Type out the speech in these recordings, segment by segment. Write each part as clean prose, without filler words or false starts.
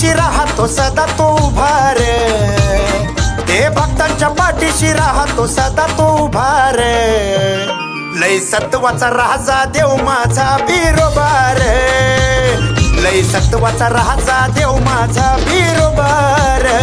पाठीशी राहतो सदा तो उभा रे, हे भक्तांच्या पाठीशी राहतो सदा तो उभा रे. लय सत्वाचा राजा देव माझा बिरोबा रे, लय सत्वाचा राजा देव माझा बिरोबा रे.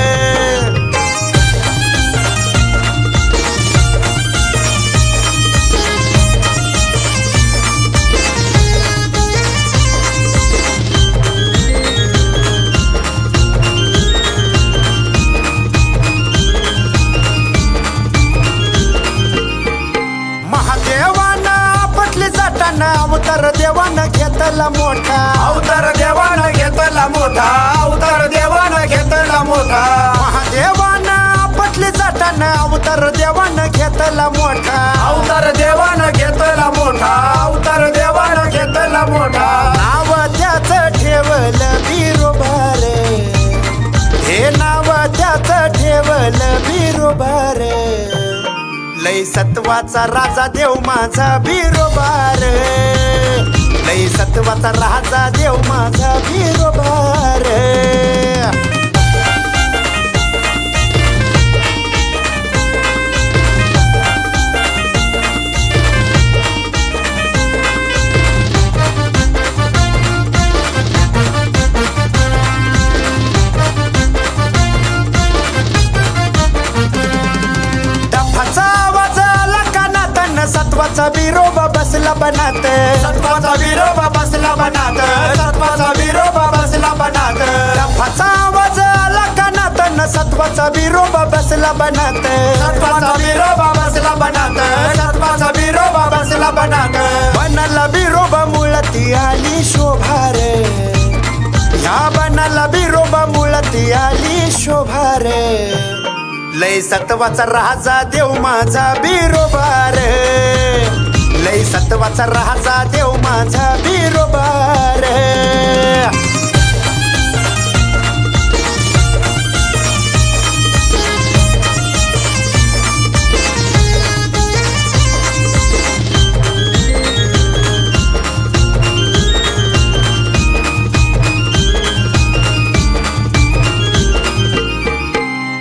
अवतार देवानं घेतला मोठा, अवतार देवानं घेतला मोठा, अवतार देवानं घेतला मोठा. महादेवानं आपटली जाताना अवतार देवानं घेतला मोठा, अवतार देवानं घेतला मोठा, अवतार देवानं घेतला मोठा. नाव त्याचं ठेवलं बिरोबा रे, हे नाव त्याचं ठेवलं बिरोबा रे. लय सत्वाचा राजा देव माझा बिरोबा रे, लय सत्वाचा राजा देव माझा बिरोबा रे. सत्वाचा बिरोबा बसला बनात, सत्वाचा बिरोबा बसला बनात, सत्वाचा बिरोबा बसला बनात. डफाचा आवाज आला कानात, सत्वाचा बिरोबा बसला बनात, सत्वाचा बिरोबा बसला बनात, सत्वाचा बिरोबा बसला बनात. बनाला बिरोबा मुळती आली शोभा रे, ह्या बनाला बिरोबा मुळती आली शोभा रे. लय सत्वाचा राजा देव माझा बिरोबा रे, लय सत्वाचा राजा देव माझा बिरोबा रे.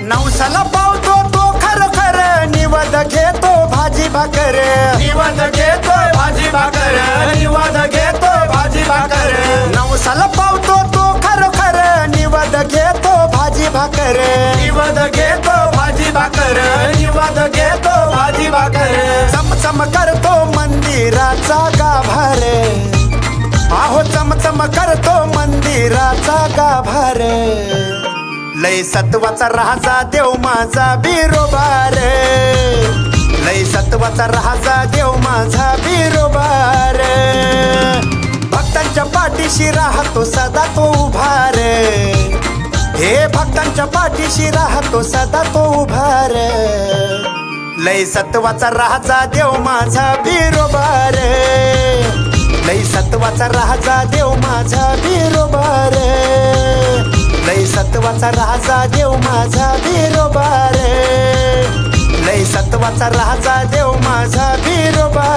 नवसाला पावतो तो खरोखर, निवद घेतो भाजी भाकर, निवद घेतो भाजी भाकर, निवद घेतो भाजी भाकर. नवसाला पावतो तो खरोखर, निवद घेतो भाजी भाकर, निवद घेतो भाजी भाकर, निवद घेतो भाजी भाकर. चमचम करतो मंदिराचा गाभार, आहो चमचम करतो मंदिराचा गाभार. लय सत्वाचा राजा देव माझा बिरोबा रे, लय सत्वाचा राजा देव माझा बिरोबा रे. भक्तांच्या पाठीशी राहतो सदा तो उभा रे, हे भक्तांच्या पाठीशी राहतो सदा तो उभा रे. लय सत्वाचा राजा देव माझा बिरोबा रे, लय सत्वाचा राजा देव माझा बिरोबा रे, लय सत्वाचा राजा देव माझा बिरोबा रे, लय सत्वाचा राजा देव माझा बिरोबा